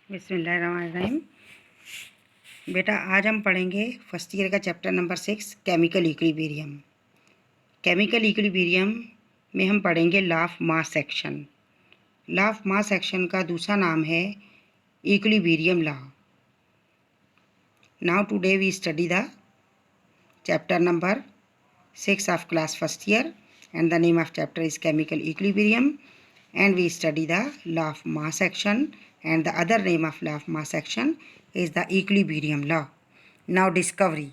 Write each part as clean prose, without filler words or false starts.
बिस्मिल्लाहिर्रहमानिर्रहीम। बेटा आज हम पढ़ेंगे फर्स्ट ईयर का chapter number 6 chemical equilibrium. Chemical equilibrium में हम पढ़ेंगे law of mass section. Law of mass section का दूसरा नाम है equilibrium law. Now today we study the chapter number 6 of class first year and the name of chapter is chemical equilibrium, and we study the law of mass action, and the other name of law of mass action is the equilibrium law. Now discovery.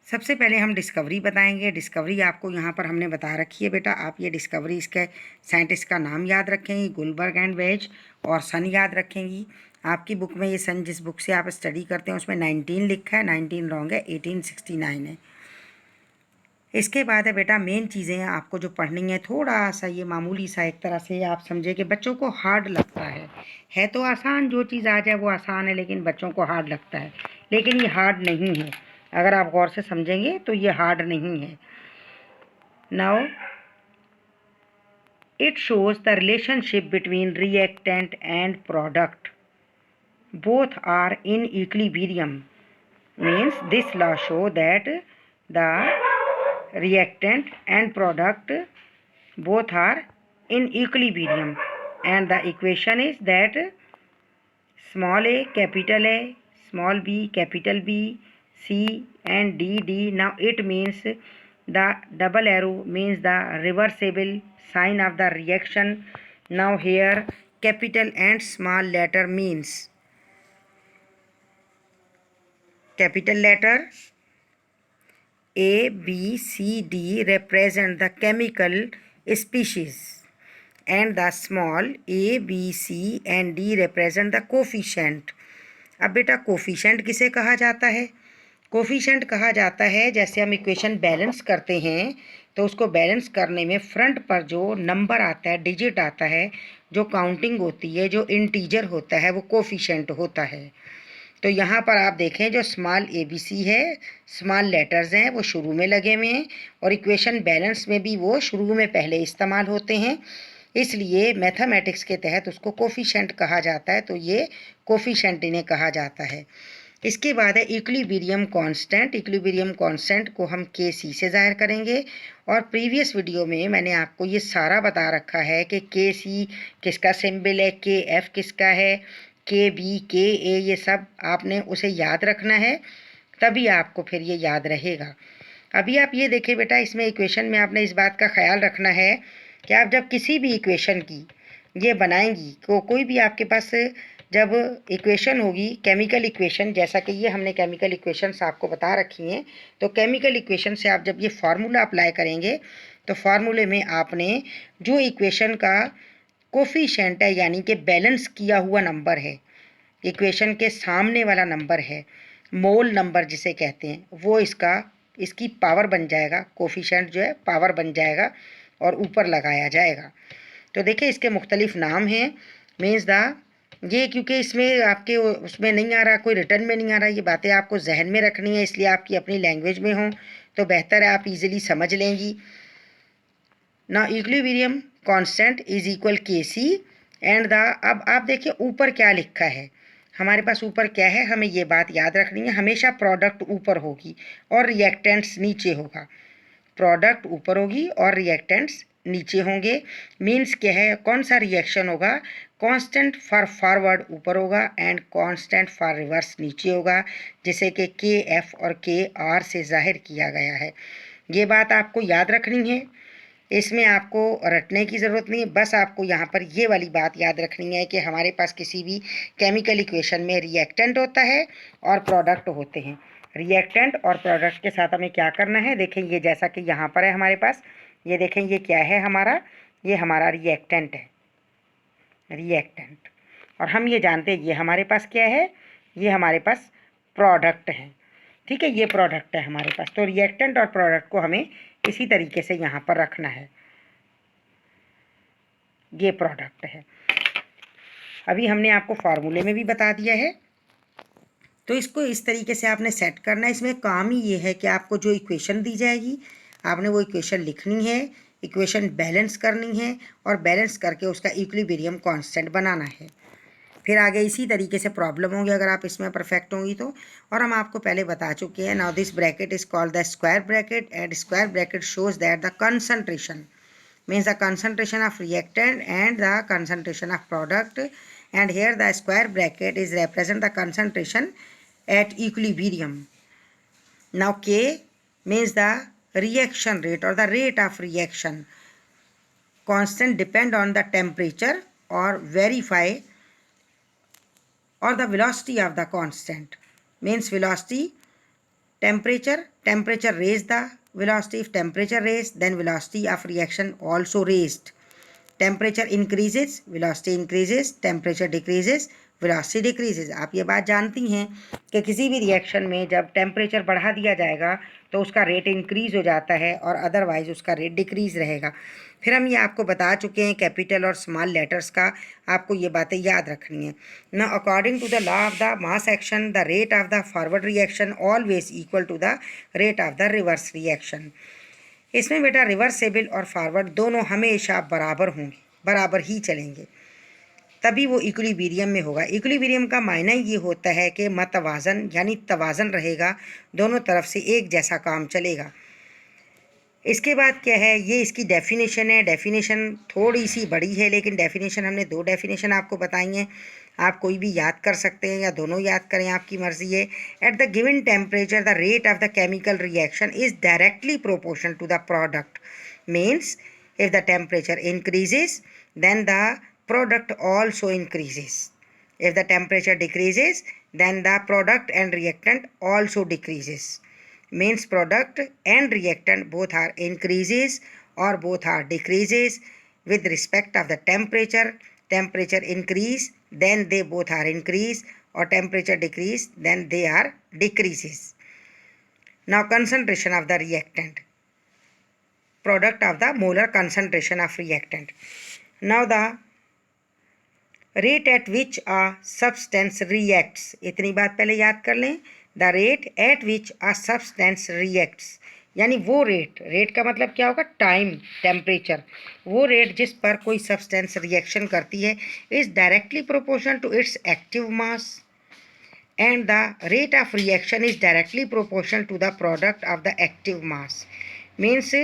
सबसे पहले हम discovery बताएंगे। Discovery आपको यहाँ पर हमने बता रखी है बेटा। आप ये डिस्कवरी इसके साइंटिस्ट का नाम याद रखेंगी, गुलबर्ग एंड वेज, और सन याद रखेंगी। आपकी बुक में ये सन जिस बुक से आप स्टडी करते हैं उसमें 19 लिखा है, 19 रॉन्ग है, 1869 है। इसके बाद है बेटा मेन चीज़ें आपको जो पढ़नी है, थोड़ा सा ये मामूली सा एक तरह से आप समझे कि बच्चों को हार्ड लगता है तो आसान, जो चीज़ आ जाए वो आसान है, लेकिन बच्चों को हार्ड लगता है। लेकिन ये हार्ड नहीं है, अगर आप गौर से समझेंगे तो ये हार्ड नहीं है। Now it shows the relationship between reactant and product, both are in equilibrium. Means this law show that the reactant and product both are in equilibrium, and the equation is that small a capital A, small b capital B, C and D. Now it means the double arrow means the reversible sign of the reaction. Now here capital and small letter means capital letter A, B, C, D represent the chemical species, and the small a, b, c and d represent the coefficient. अब बेटा coefficient किसे कहा जाता है? Coefficient कहा जाता है, जैसे हम इक्वेशन बैलेंस करते हैं तो उसको बैलेंस करने में फ्रंट पर जो नंबर आता है, डिजिट आता है, जो काउंटिंग होती है, जो इंटीजर होता है, वो कोफिशेंट होता है। तो यहाँ पर आप देखें जो स्मॉल ए बी सी है, स्मॉल लेटर्स हैं, वो शुरू में लगे हुए हैं, और इक्वेशन बैलेंस में भी वो शुरू में पहले इस्तेमाल होते हैं, इसलिए मैथमेटिक्स के तहत उसको कोफिशेंट कहा जाता है। तो ये कोफिशेंट इन्हें कहा जाता है। इसके बाद है इक्विलिब्रियम कांस्टेंट। इक्विलिब्रियम कांस्टेंट को हम के सी से ज़ाहिर करेंगे, और प्रीवियस वीडियो में मैंने आपको ये सारा बता रखा है कि के सी किसका सिंबल है, के एफ किसका है, के बी, के ए, ये सब आपने उसे याद रखना है, तभी आपको फिर ये याद रहेगा। अभी आप ये देखिए बेटा, इसमें इक्वेशन में आपने इस बात का ख्याल रखना है कि आप जब किसी भी इक्वेशन की ये बनाएंगी, कोई भी आपके पास जब इक्वेशन होगी, केमिकल इक्वेशन, जैसा कि ये हमने केमिकल इक्वेशंस आपको बता रखी हैं, तो केमिकल इक्वेशन से आप जब ये फार्मूला अप्लाई करेंगे तो फार्मूले में आपने जो इक्वेशन का कोफिशेंट है, यानी कि बैलेंस किया हुआ नंबर है, इक्वेशन के सामने वाला नंबर है, मोल नंबर जिसे कहते हैं, वो इसकी पावर बन जाएगा। कोफिशेंट जो है पावर बन जाएगा और ऊपर लगाया जाएगा। तो देखिए इसके मुख्तलिफ नाम हैं। मीन्स ये क्योंकि इसमें आपके उसमें नहीं आ रहा, कोई रिटर्न में नहीं आ रहा, ये बातें आपको जहन में रखनी है, इसलिए आपकी अपनी लैंग्वेज में हो तो बेहतर है, आप इजीली समझ लेंगी ना। इक्विलिब्रियम कांस्टेंट इज इक्वल के सी एंड द, अब आप देखिए ऊपर क्या लिखा है हमारे पास, ऊपर क्या है, हमें ये बात याद रखनी है, हमेशा प्रोडक्ट ऊपर होगी और रिएक्टेंट्स नीचे होगा। प्रोडक्ट ऊपर होगी और रिएक्टेंट्स नीचे होंगे। मीन्स क्या है, कौन सा रिएक्शन होगा, कांस्टेंट फॉर फॉरवर्ड ऊपर होगा एंड कांस्टेंट फॉर रिवर्स नीचे होगा, जिसे कि के एफ और के आर से जाहिर किया गया है। ये बात आपको याद रखनी है, इसमें आपको रटने की ज़रूरत नहीं है, बस आपको यहाँ पर ये वाली बात याद रखनी है कि हमारे पास किसी भी केमिकल इक्वेशन में रिएक्टेंट होता है और प्रोडक्ट होते हैं। रिएक्टेंट और प्रोडक्ट के साथ हमें क्या करना है, देखें ये जैसा कि यहाँ पर है हमारे पास, ये देखें ये क्या है हमारा, ये हमारा रिएक्टेंट है, रिएक्टेंट, और हम ये जानते हैं ये हमारे पास क्या है, ये हमारे पास प्रोडक्ट है। ठीक है, ये प्रोडक्ट है हमारे पास। तो रिएक्टेंट और प्रोडक्ट को हमें इसी तरीके से यहाँ पर रखना है, ये प्रोडक्ट है। अभी हमने आपको फार्मूले में भी बता दिया है, तो इसको इस तरीके से आपने सेट करना है। इसमें काम ही ये है कि आपको जो इक्वेशन दी जाएगी आपने वो इक्वेशन लिखनी है, इक्वेशन बैलेंस करनी है और बैलेंस करके उसका इक्विलिब्रियम कांस्टेंट बनाना है। फिर आगे इसी तरीके से प्रॉब्लम होगी अगर आप इसमें परफेक्ट होंगी तो। और हम आपको पहले बता चुके हैं, now this bracket is called the square bracket and square bracket shows that the concentration means the concentration of reactant and the concentration of product, and here the square bracket is represent the concentration at equilibrium. Now K means the reaction rate or the rate of reaction. Constant depend on the temperature or verify or the velocity of the constant, means velocity, temperature raise the velocity. If temperature raised, then velocity of reaction also raised. Temperature increases, velocity increases, temperature decreases, velocity decreases. आप ये बात जानती हैं कि किसी भी reaction में जब टेम्परेचर बढ़ा दिया जाएगा तो उसका रेट इंक्रीज़ हो जाता है और अदरवाइज उसका रेट डिक्रीज़ रहेगा। फिर हम ये आपको बता चुके हैं कैपिटल और स्मॉल लेटर्स का, आपको ये बातें याद रखनी है ना। According to the law of the mass action, the rate of the forward reaction always equal to the rate of the reverse reaction. इसमें बेटा रिवर्सेबल और फॉरवर्ड दोनों हमेशा बराबर होंगे, बराबर ही चलेंगे, तभी वो इक्विलिब्रियम में होगा। इक्विलिब्रियम का मायना ये होता है कि मतवाजन यानी तवाज़न रहेगा, दोनों तरफ से एक जैसा काम चलेगा। इसके बाद क्या है, ये इसकी डेफिनेशन है। डेफिनेशन थोड़ी सी बड़ी है लेकिन डेफिनेशन हमने 2 डेफिनेशन आपको बताई हैं, आप कोई भी याद कर सकते हैं या दोनों याद करें, आपकी मर्ज़ी है। At the given temperature the rate of the chemical reaction is directly proportional to the product, means if the temperature increases then the product also increases. If the temperature decreases, then the product and reactant also decreases. Means product and reactant both are increases or both are decreases with respect of the temperature. Temperature increase, then they both are increase, or temperature decrease, then they are decreases. Now concentration of the reactant, product of the molar concentration of reactant. Now the rate at which a substance reacts, इतनी बात पहले याद कर लें। The rate at which a substance reacts, यानी वो rate का मतलब क्या होगा, टाइम, टेम्परेचर, वो रेट जिस पर कोई सब्सटेंस रिएक्शन करती है is directly proportional to its active mass and the rate of reaction is directly proportional to the product of the active mass. Means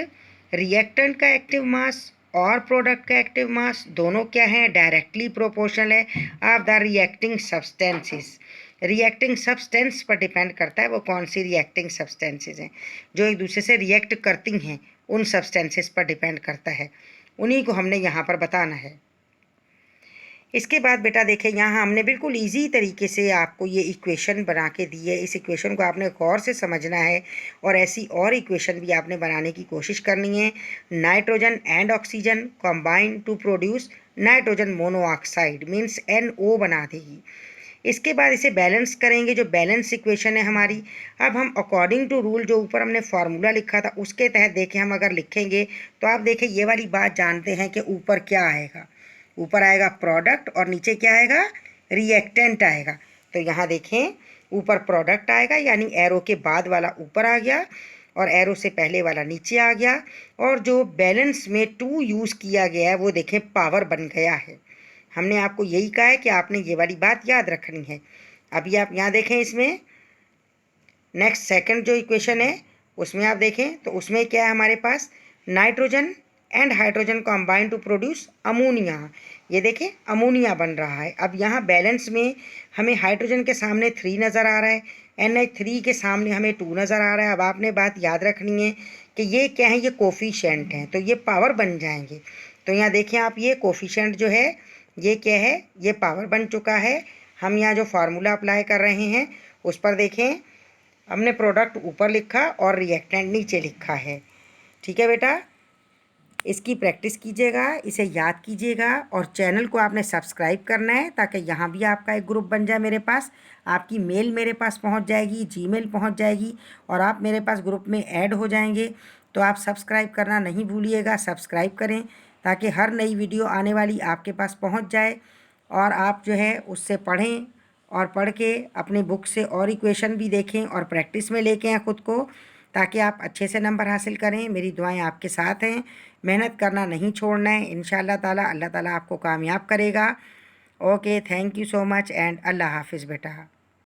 reactant का एक्टिव मास और product का active mass दोनों क्या हैं, directly proportional है of the reacting substances. Reacting substance पर depend करता है वो कौन सी रिएक्टिंग सब्सटेंसेस हैं जो एक दूसरे से रिएक्ट करती हैं, उन सब्सटेंसेस पर डिपेंड करता है, उन्हीं को हमने यहाँ पर बताना है। इसके बाद बेटा देखें, यहाँ हमने बिल्कुल इजी तरीके से आपको ये इक्वेशन बना के दी है। इस इक्वेशन को आपने गौर से समझना है और ऐसी और इक्वेशन भी आपने बनाने की कोशिश करनी है। Nitrogen and oxygen combine to produce nitrogen monoxide means NO बना देगी। इसके बाद इसे बैलेंस करेंगे, जो बैलेंस इक्वेशन है हमारी। अब हम अकॉर्डिंग टू रूल जो ऊपर हमने फार्मूला लिखा था उसके तहत देखें, हम अगर लिखेंगे तो आप देखें ये वाली बात जानते हैं कि ऊपर क्या आएगा, ऊपर आएगा प्रोडक्ट और नीचे क्या आएगा, रिएक्टेंट आएगा। तो यहाँ देखें ऊपर प्रोडक्ट आएगा यानी एरो के बाद वाला ऊपर आ गया और एरो से पहले वाला नीचे आ गया, और जो बैलेंस में 2 यूज़ किया गया है वो देखें पावर बन गया है। हमने आपको यही कहा है कि आपने ये वाली बात याद रखनी है। अभी आप यहाँ देखें, इसमें नेक्स्ट सेकंड जो इक्वेशन है उसमें आप देखें तो उसमें क्या है हमारे पास, nitrogen and hydrogen combine to produce ammonia. ये देखें अमोनिया बन रहा है। अब यहाँ बैलेंस में हमें हाइड्रोजन के सामने 3 नज़र आ रहा है, NH3 के सामने हमें 2 नज़र आ रहा है। अब आपने बात याद रखनी है कि ये क्या है, ये कोफिशिएंट हैं, तो ये पावर बन जाएंगे। तो यहाँ देखें आप, ये कोफिशिएंट जो है ये क्या है, ये पावर बन चुका है। हम यहाँ जो फार्मूला अप्लाई कर रहे हैं उस पर देखें, हमने प्रोडक्ट ऊपर लिखा और रिएक्टेंट नीचे लिखा है। ठीक है बेटा, इसकी प्रैक्टिस कीजिएगा, इसे याद कीजिएगा और चैनल को आपने सब्सक्राइब करना है ताकि यहाँ भी आपका एक ग्रुप बन जाए मेरे पास। आपकी मेल मेरे पास पहुँच जाएगी, जीमेल पहुँच जाएगी और आप मेरे पास ग्रुप में ऐड हो जाएंगे। तो आप सब्सक्राइब करना नहीं भूलिएगा, सब्सक्राइब करें ताकि हर नई वीडियो आने वाली आपके पास पहुँच जाए और आप जो है उससे पढ़ें और पढ़ के अपनी बुक से और इक्वेशन भी देखें और प्रैक्टिस में लेके आएँ खुद को। ताकि आप अच्छे से नंबर हासिल करें। मेरी दुआएं आपके साथ हैं, मेहनत करना नहीं छोड़ना है। इंशाअल्लाह ताला अल्लाह ताला आपको कामयाब करेगा। Okay, thank you so much and अल्लाह हाफिज़ बेटा।